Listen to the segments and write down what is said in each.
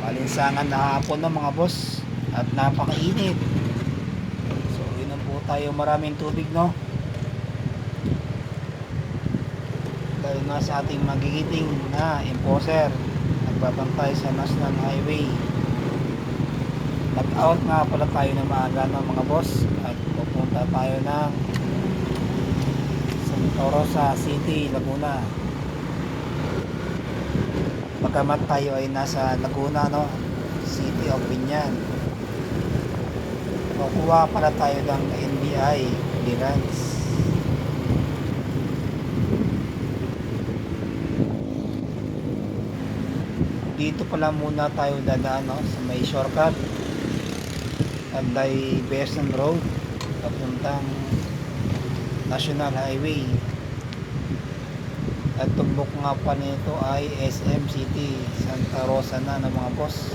Malinsangan na hapon na mga boss at napakainit. So inom po tayo maraming tubig, no, dahil nga sa ating magigiting na enforcer nagbabantay sa National Highway. Nag out nga pala tayo ng maaga ng mga boss at pupunta tayo ng Santa Rosa City, Laguna. Pagkamat tayo ay nasa Laguna, no, City of Binyan, kukuha pala tayo ng NBI clearance. Dito pala muna tayo dadaan, no, sa may shortcut Tanday Beson Road papuntang National Highway. At tumbok nga pa nito ay SM City Santa Rosa na ng mga boss.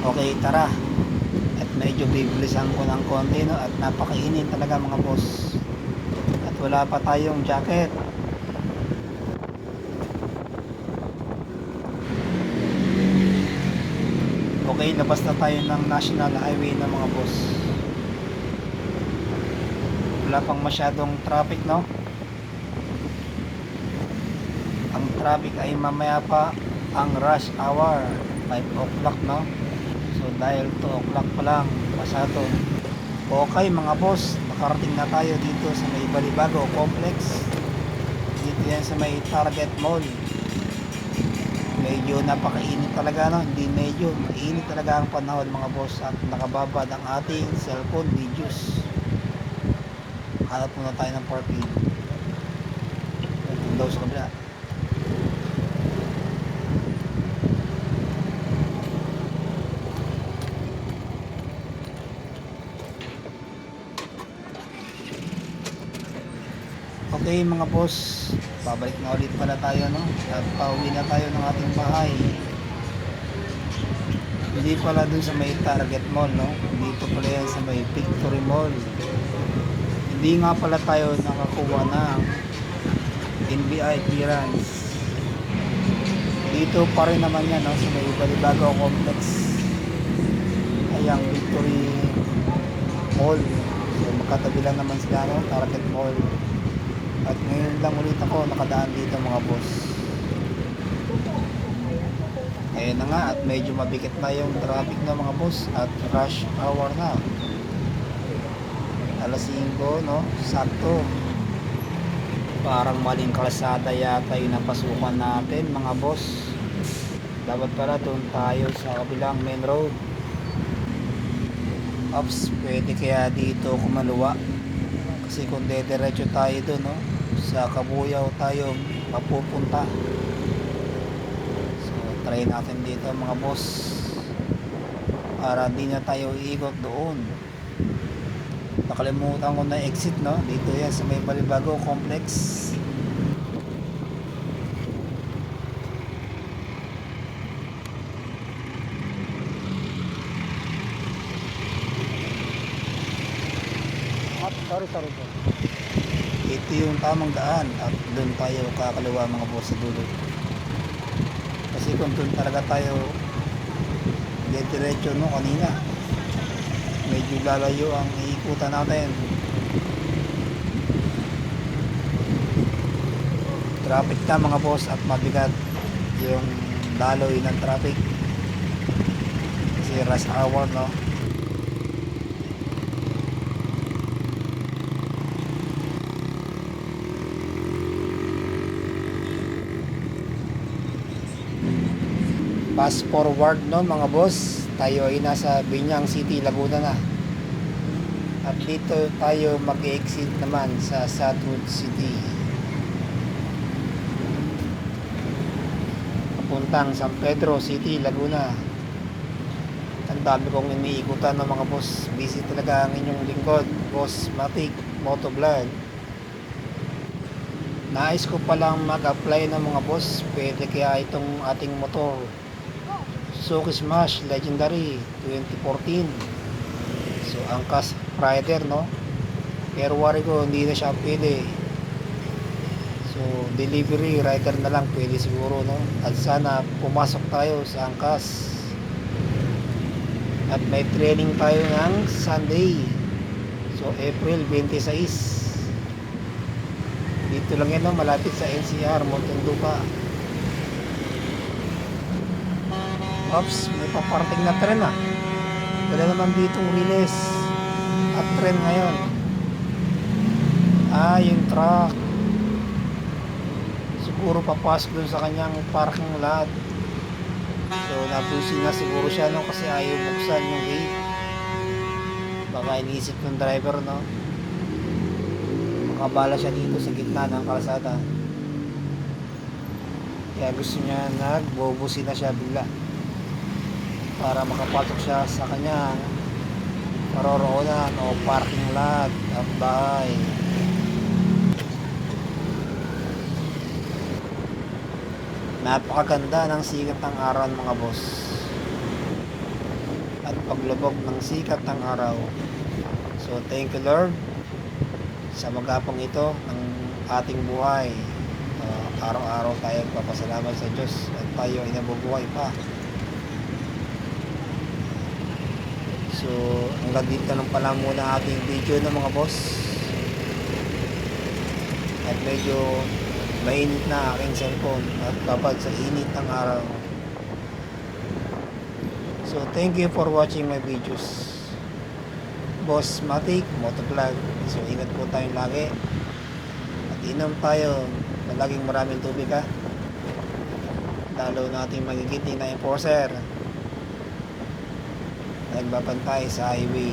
Okay, tara. At medyo bibilisan ko ng konti, no, at napakainit talaga mga boss. At wala pa tayong jacket. Okay, labas na tayo ng National Highway ng mga boss. Wala pang masyadong traffic, no. Ang traffic ay mamaya pa ang rush hour 5 o'clock, no. So dahil 2 o'clock pa lang pasado. Okay mga boss, nakarating na tayo dito sa may Balibago Complex. Dito yan sa may Target Mall. Medyo napakainit talaga, no. Hindi medyo, mainit talaga ang panahon mga boss. At nakababad ang ating cellphone videos. Hanap muna tayo ng parking. Ito daw sa kabila. Okay mga boss, babalik na ulit pala tayo, no, at pauwi na tayo ng ating bahay. Hindi pala dun sa may Target Mall, no, dito pala yan sa may Victory Mall. Hindi nga pala tayo nakakuha ng NBI clearance. Dito pa rin naman yan, no, sa may Balibago Complex. Ayang Victory Mall. So magkatabi lang naman sila, no, Target Mall. At ngayon lang ulit ako nakadaan dito mga boss. Ayun na nga, at medyo mabigat na yung traffic na mga boss at rush hour na. Alas 5, no, sakto. Parang maling kalsada yata yung napasukan natin mga boss. Dapat pala doon tayo sa kabilang main road. Ops, pwede kaya dito kumaluwa. Kasi kung dediretso tayo doon, no, sa Kabuyaw tayo papupunta. So try natin dito mga boss para di na tayo iikot doon. Nakalimutan ko na exit, no, dito yan sa may Balibago Complex. Sorry po. Ito yung tamang daan at doon tayo kakaliwa mga boss sa dulo. Kasi kung doon talaga tayo diretso, no, kanina medyo lalayo ang iikutan natin. Traffic na mga boss at mabigat yung daloy ng traffic kasi rush hour, no. Fast forward, no mga boss, tayo ay nasa Binyang City, Laguna na. At dito tayo mag-exit naman sa Southwood City papuntang San Pedro City, Laguna. Ang dami kong iniikutan ng mga boss. Busy talaga ang inyong lingkod, Boss Matic Motovlog. Nais ko palang mag-apply ng mga boss. Pwede kaya itong ating motor Suzuki Smash Legendary 2014. So ang cash rider, no, pero wari ko hindi na siya pwede. So So delivery rider na lang pwede siguro, no? At sana pumasok tayo sa angkas. At may training tayo ng Sunday. So April 26. Dito lang yan, no? Malapit sa NCR, Muntinlupa. Oops, may paparating na tren ah. Wala naman ditong release at tren ngayon. Yung truck siguro papasok dun sa kanyang parking lot. So nabusin na siguro siya, no? Kasi ayaw buksan yung gate. Baka iniisip ng driver, no? Makabala siya dito sa gitna ng kalsada. Kaya gusto niya nagbobusin na siya bigla para makapasok siya sa kanyang paroroonan o parking lot at bahay. Napakaganda ng sikat ng araw, mga boss, at paglubog ng sikat ng araw. So thank you Lord sa maghapong ito ng ating buhay. Araw-araw tayo papasalamat sa Diyos at tayo ay nabubuhay pa. So hanggang dito lang pala muna ating video ng mga boss. At medyo mainit na aking cellphone at babad sa init ng araw. So thank you for watching my videos. Boss Matic Motovlog. So ingat po tayong lagi. At inom tayo na laging maraming tubig, ha. Lalo natin magigiting na enforcer nagbabantay sa highway.